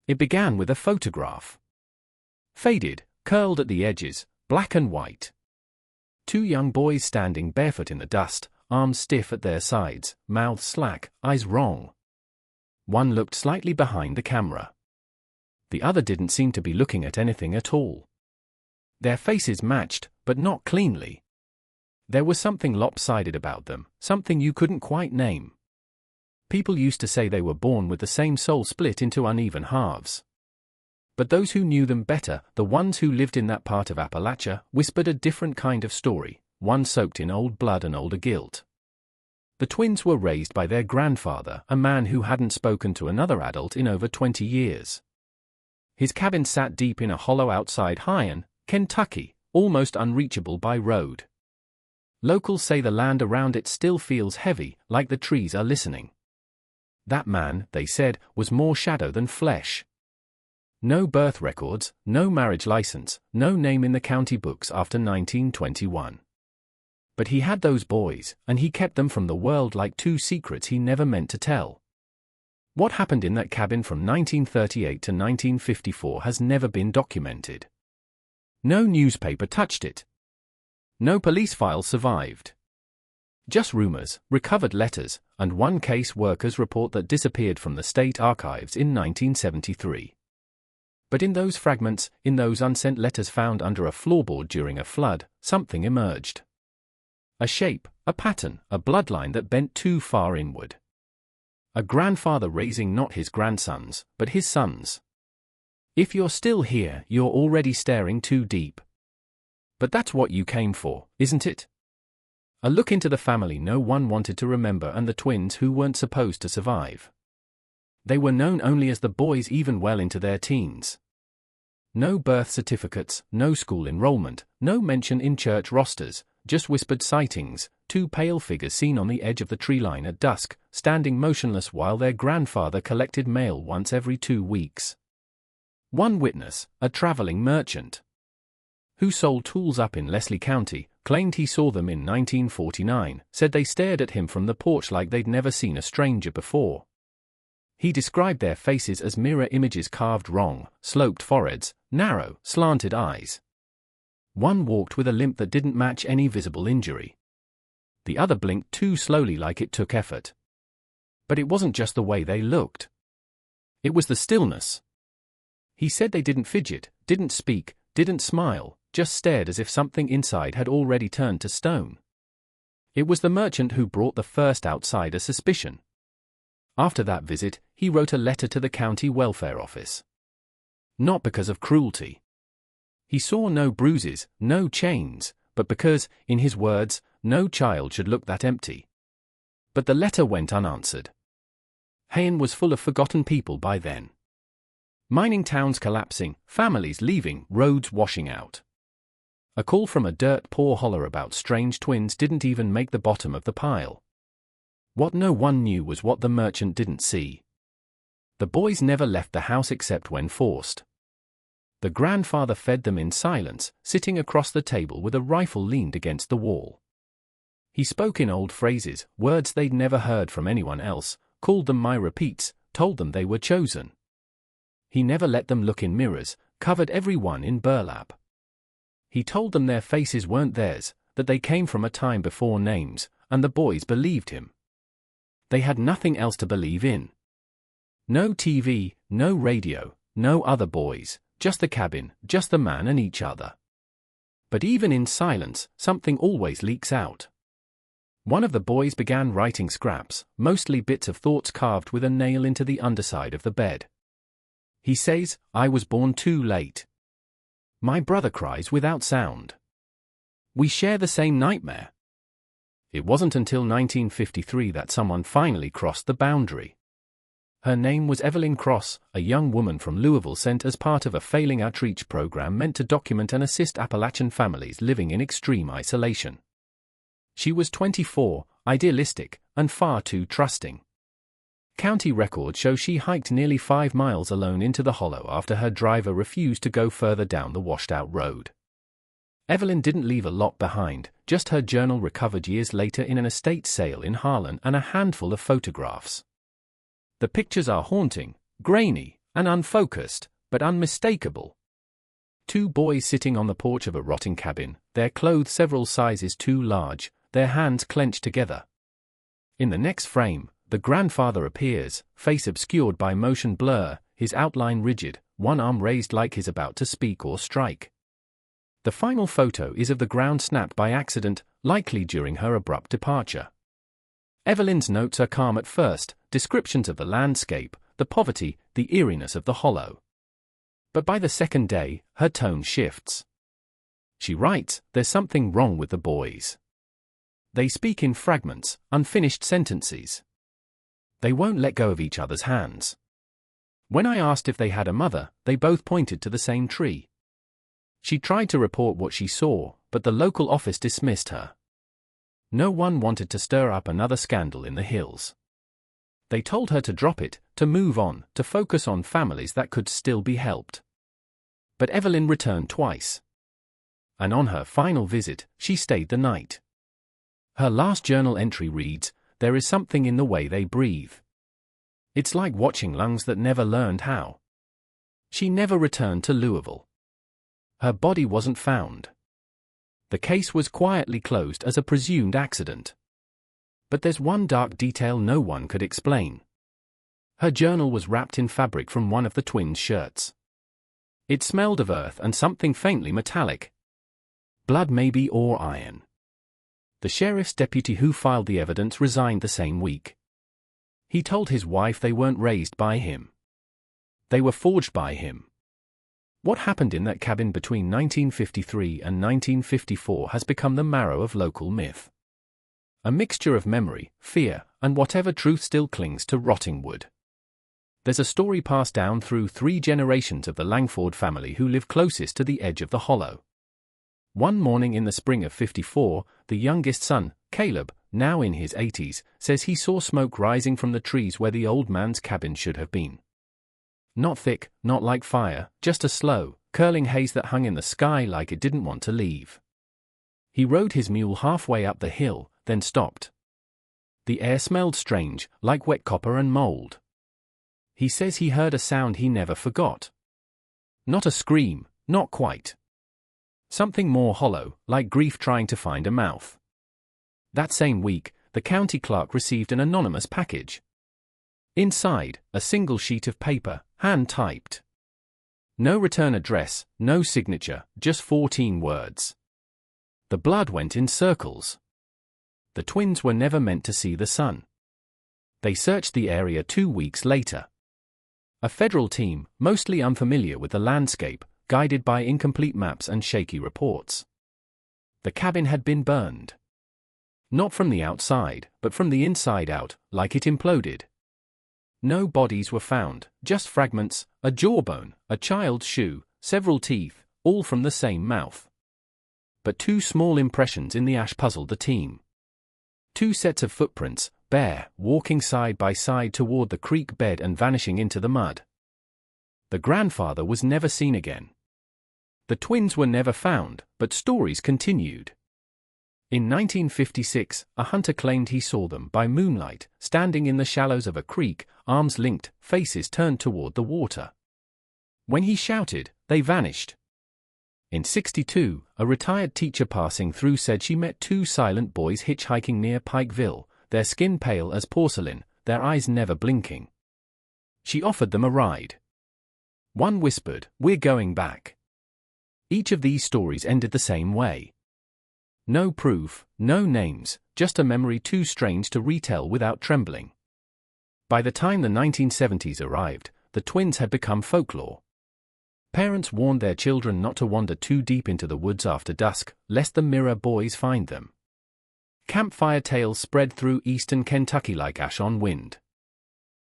It began with a photograph. Faded, curled at the edges, black and white. Two young boys standing barefoot in the dust, arms stiff at their sides, mouths slack, eyes wrong. One looked slightly behind the camera. The other didn't seem to be looking at anything at all. Their faces matched, but not cleanly. There was something lopsided about them, something you couldn't quite name. People used to say they were born with the same soul split into uneven halves. But those who knew them better, the ones who lived in that part of Appalachia, whispered a different kind of story, one soaked in old blood and older guilt. The twins were raised by their grandfather, a man who hadn't spoken to another adult in over 20 years. His cabin sat deep in a hollow outside Hyan, Kentucky, almost unreachable by road. Locals say the land around it still feels heavy, like the trees are listening. That man, they said, was more shadow than flesh. No birth records, no marriage license, no name in the county books after 1921. But he had those boys, and he kept them from the world like two secrets he never meant to tell. What happened in that cabin from 1938 to 1954 has never been documented. No newspaper touched it. No police file survived. Just rumors, recovered letters, and one case workers report that disappeared from the state archives in 1973. But in those fragments, in those unsent letters found under a floorboard during a flood, something emerged. A shape, a pattern, a bloodline that bent too far inward. A grandfather raising not his grandsons, but his sons. If you're still here, you're already staring too deep. But that's what you came for, isn't it? A look into the family no one wanted to remember and the twins who weren't supposed to survive. They were known only as the boys even well into their teens. No birth certificates, no school enrollment, no mention in church rosters, just whispered sightings, two pale figures seen on the edge of the tree line at dusk, standing motionless while their grandfather collected mail once every 2 weeks. One witness, a traveling merchant, who sold tools up in Leslie County, claimed he saw them in 1949, said they stared at him from the porch like they'd never seen a stranger before. He described their faces as mirror images carved wrong, sloped foreheads, narrow, slanted eyes. One walked with a limp that didn't match any visible injury. The other blinked too slowly like it took effort. But it wasn't just the way they looked. It was the stillness. He said they didn't fidget, didn't speak, didn't smile, just stared as if something inside had already turned to stone. It was the merchant who brought the first outsider suspicion. After that visit, he wrote a letter to the county welfare office. Not because of cruelty. He saw no bruises, no chains, but because, in his words, no child should look that empty. But the letter went unanswered. Hyan was full of forgotten people by then. Mining towns collapsing, families leaving, roads washing out. A call from a dirt-poor holler about strange twins didn't even make the bottom of the pile. What no one knew was what the merchant didn't see. The boys never left the house except when forced. The grandfather fed them in silence, sitting across the table with a rifle leaned against the wall. He spoke in old phrases, words they'd never heard from anyone else, called them my repeats, told them they were chosen. He never let them look in mirrors, covered everyone in burlap. He told them their faces weren't theirs, that they came from a time before names, and the boys believed him. They had nothing else to believe in. No TV, no radio, no other boys, just the cabin, just the man and each other. But even in silence, something always leaks out. One of the boys began writing scraps, mostly bits of thoughts carved with a nail into the underside of the bed. He says, "I was born too late. My brother cries without sound. We share the same nightmare." It wasn't until 1953 that someone finally crossed the boundary. Her name was Evelyn Cross, a young woman from Louisville sent as part of a failing outreach program meant to document and assist Appalachian families living in extreme isolation. She was 24, idealistic, and far too trusting. County records show she hiked nearly 5 miles alone into the hollow after her driver refused to go further down the washed-out road. Evelyn didn't leave a lot behind, just her journal recovered years later in an estate sale in Harlan and a handful of photographs. The pictures are haunting, grainy, and unfocused, but unmistakable. Two boys sitting on the porch of a rotting cabin, their clothes several sizes too large, their hands clenched together. In the next frame, the grandfather appears, face obscured by motion blur, his outline rigid, one arm raised like he's about to speak or strike. The final photo is of the ground snapped by accident, likely during her abrupt departure. Evelyn's notes are calm at first, descriptions of the landscape, the poverty, the eeriness of the hollow. But by the second day, her tone shifts. She writes, "There's something wrong with the boys. They speak in fragments, unfinished sentences. They won't let go of each other's hands. When I asked if they had a mother, they both pointed to the same tree." She tried to report what she saw, but the local office dismissed her. No one wanted to stir up another scandal in the hills. They told her to drop it, to move on, to focus on families that could still be helped. But Evelyn returned twice. And on her final visit, she stayed the night. Her last journal entry reads, "There is something in the way they breathe. It's like watching lungs that never learned how." She never returned to Louisville. Her body wasn't found. The case was quietly closed as a presumed accident. But there's one dark detail no one could explain. Her journal was wrapped in fabric from one of the twins' shirts. It smelled of earth and something faintly metallic. Blood maybe, or iron. The sheriff's deputy who filed the evidence resigned the same week. He told his wife they weren't raised by him. They were forged by him. What happened in that cabin between 1953 and 1954 has become the marrow of local myth. A mixture of memory, fear, and whatever truth still clings to rotting wood. There's a story passed down through 3 generations of the Langford family who live closest to the edge of the hollow. One morning in the spring of '54, the youngest son, Caleb, now in his 80s, says he saw smoke rising from the trees where the old man's cabin should have been. Not thick, not like fire, just a slow, curling haze that hung in the sky like it didn't want to leave. He rode his mule halfway up the hill, then stopped. The air smelled strange, like wet copper and mold. He says he heard a sound he never forgot. Not a scream, not quite. Something more hollow, like grief trying to find a mouth. That same week, the county clerk received an anonymous package. Inside, a single sheet of paper, hand-typed. No return address, no signature, just 14 words. The blood went in circles. The twins were never meant to see the sun. They searched the area 2 weeks later. A federal team, mostly unfamiliar with the landscape, guided by incomplete maps and shaky reports. The cabin had been burned. Not from the outside, but from the inside out, like it imploded. No bodies were found, just fragments, a jawbone, a child's shoe, several teeth, all from the same mouth. But 2 small impressions in the ash puzzled the team. 2 sets of footprints, bare, walking side by side toward the creek bed and vanishing into the mud. The grandfather was never seen again. The twins were never found, but stories continued. In 1956, a hunter claimed he saw them by moonlight, standing in the shallows of a creek, arms linked, faces turned toward the water. When he shouted, they vanished. In '62, a retired teacher passing through said she met 2 silent boys hitchhiking near Pikeville, their skin pale as porcelain, their eyes never blinking. She offered them a ride. One whispered, "We're going back." Each of these stories ended the same way. No proof, no names, just a memory too strange to retell without trembling. By the time the 1970s arrived, the twins had become folklore. Parents warned their children not to wander too deep into the woods after dusk, lest the mirror boys find them. Campfire tales spread through eastern Kentucky like ash on wind.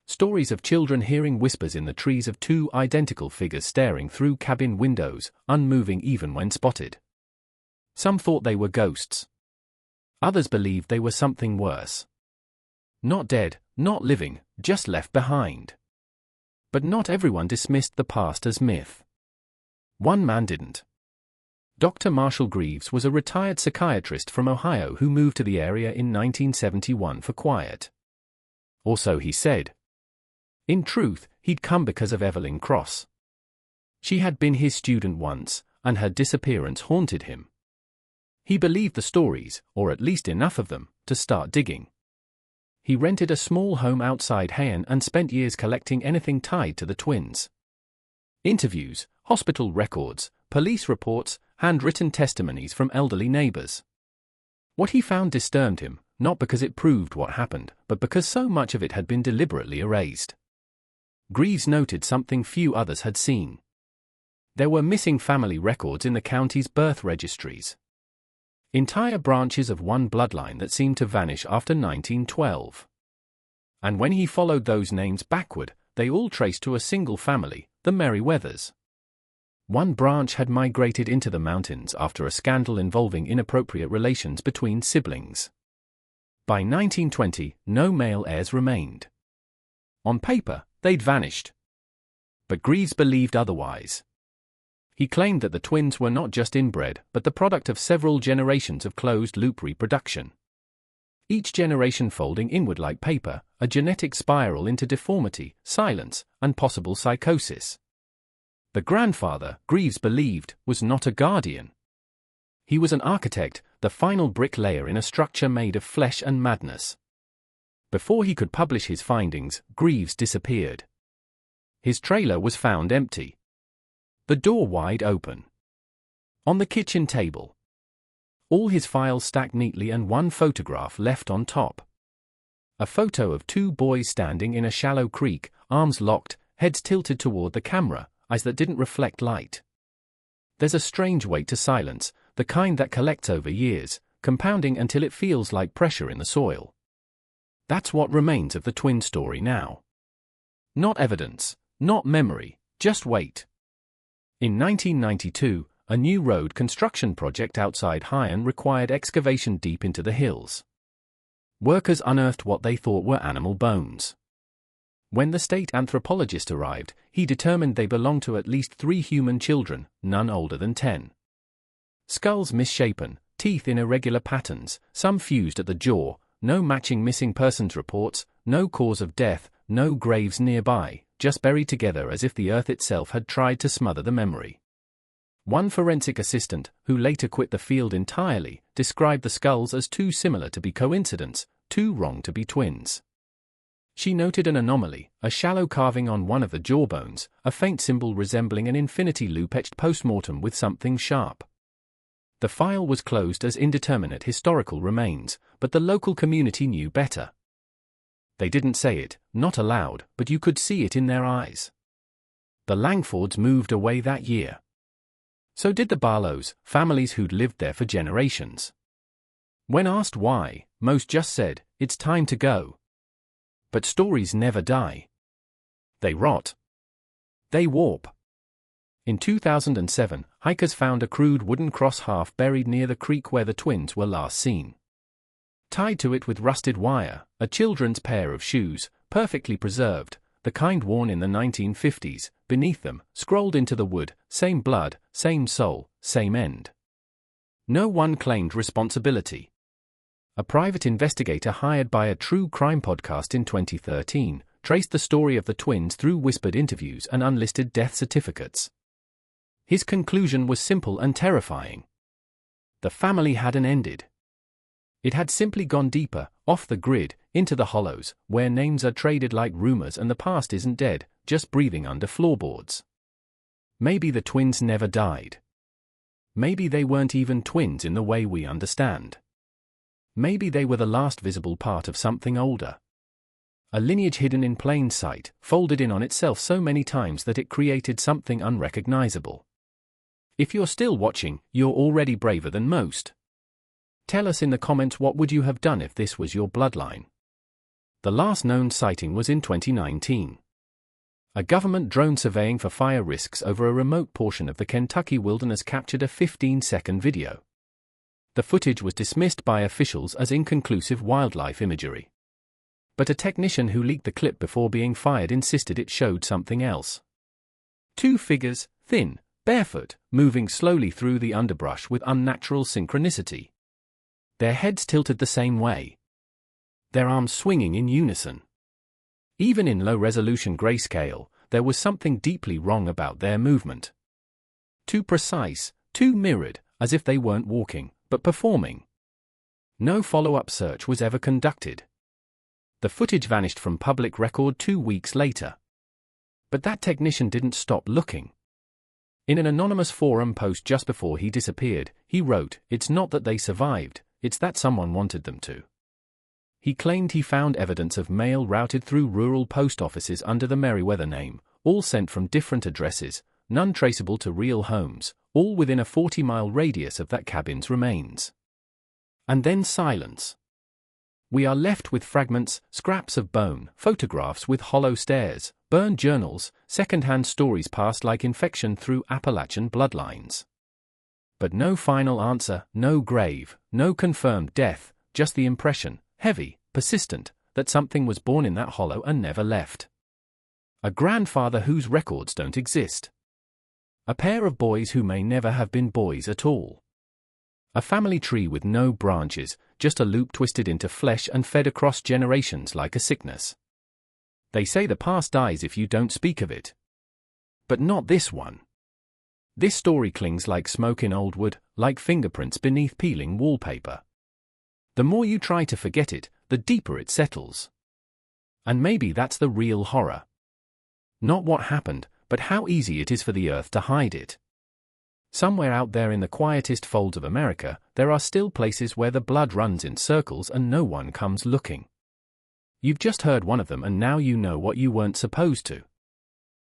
Stories of children hearing whispers in the trees of 2 identical figures staring through cabin windows, unmoving even when spotted. Some thought they were ghosts. Others believed they were something worse. Not dead, not living, just left behind. But not everyone dismissed the past as myth. One man didn't. Dr. Marshall Greaves was a retired psychiatrist from Ohio who moved to the area in 1971 for quiet. Or so he said. In truth, he'd come because of Evelyn Cross. She had been his student once, and her disappearance haunted him. He believed the stories, or at least enough of them, to start digging. He rented a small home outside Heian and spent years collecting anything tied to the twins. Interviews, hospital records, police reports, handwritten testimonies from elderly neighbors. What he found disturbed him, not because it proved what happened, but because so much of it had been deliberately erased. Greaves noted something few others had seen. There were missing family records in the county's birth registries. Entire branches of one bloodline that seemed to vanish after 1912. And when he followed those names backward, they all traced to a single family, the Merriweathers. One branch had migrated into the mountains after a scandal involving inappropriate relations between siblings. By 1920, no male heirs remained. On paper, they'd vanished. But Greaves believed otherwise. He claimed that the twins were not just inbred, but the product of several generations of closed-loop reproduction. Each generation folding inward like paper, a genetic spiral into deformity, silence, and possible psychosis. The grandfather, Greaves believed, was not a guardian. He was an architect, the final bricklayer in a structure made of flesh and madness. Before he could publish his findings, Greaves disappeared. His trailer was found empty. The door wide open. On the kitchen table. All his files stacked neatly and one photograph left on top. A photo of two boys standing in a shallow creek, arms locked, heads tilted toward the camera, eyes that didn't reflect light. There's a strange weight to silence, the kind that collects over years, compounding until it feels like pressure in the soil. That's what remains of the twin story now. Not evidence, not memory, just weight. In 1992, a new road construction project outside Heian required excavation deep into the hills. Workers unearthed what they thought were animal bones. When the state anthropologist arrived, he determined they belonged to at least 3 human children, none older than 10. Skulls misshapen, teeth in irregular patterns, some fused at the jaw, no matching missing persons reports, no cause of death, no graves nearby, just buried together as if the earth itself had tried to smother the memory. One forensic assistant, who later quit the field entirely, described the skulls as too similar to be coincidence, too wrong to be twins. She noted an anomaly, a shallow carving on one of the jawbones, a faint symbol resembling an infinity loop etched post-mortem with something sharp. The file was closed as indeterminate historical remains, but the local community knew better. They didn't say it, not aloud, but you could see it in their eyes. The Langfords moved away that year. So did the Barlows, families who'd lived there for generations. When asked why, most just said, "It's time to go." But stories never die. They rot. They warp. In 2007, hikers found a crude wooden cross half buried near the creek where the twins were last seen. Tied to it with rusted wire, a children's pair of shoes, perfectly preserved, the kind worn in the 1950s, beneath them, scrolled into the wood, same blood, same soul, same end. No one claimed responsibility. A private investigator hired by a true crime podcast in 2013 traced the story of the twins through whispered interviews and unlisted death certificates. His conclusion was simple and terrifying. The family hadn't ended. It had simply gone deeper, off the grid, into the hollows, where names are traded like rumors and the past isn't dead, just breathing under floorboards. Maybe the twins never died. Maybe they weren't even twins in the way we understand. Maybe they were the last visible part of something older. A lineage hidden in plain sight, folded in on itself so many times that it created something unrecognizable. If you're still watching, you're already braver than most. Tell us in the comments what would you have done if this was your bloodline. The last known sighting was in 2019. A government drone surveying for fire risks over a remote portion of the Kentucky wilderness captured a 15-second video. The footage was dismissed by officials as inconclusive wildlife imagery. But a technician who leaked the clip before being fired insisted it showed something else. 2 figures, thin, barefoot, moving slowly through the underbrush with unnatural synchronicity. Their heads tilted the same way. Their arms swinging in unison. Even in low-resolution grayscale, there was something deeply wrong about their movement. Too precise, too mirrored, as if they weren't walking, but performing. No follow-up search was ever conducted. The footage vanished from public record 2 weeks later. But that technician didn't stop looking. In an anonymous forum post just before he disappeared, he wrote, "It's not that they survived, it's that someone wanted them to." He claimed he found evidence of mail routed through rural post offices under the Meriwether name, all sent from different addresses, none traceable to real homes, all within a 40-mile radius of that cabin's remains. And then silence. We are left with fragments, scraps of bone, photographs with hollow stares, burned journals, second-hand stories passed like infection through Appalachian bloodlines. But no final answer, no grave, no confirmed death, just the impression, heavy, persistent, that something was born in that hollow and never left. A grandfather whose records don't exist. A pair of boys who may never have been boys at all. A family tree with no branches, just a loop twisted into flesh and fed across generations like a sickness. They say the past dies if you don't speak of it. But not this one. This story clings like smoke in old wood, like fingerprints beneath peeling wallpaper. The more you try to forget it, the deeper it settles. And maybe that's the real horror. Not what happened, but how easy it is for the earth to hide it. Somewhere out there in the quietest folds of America, there are still places where the blood runs in circles and no one comes looking. You've just heard one of them and now you know what you weren't supposed to.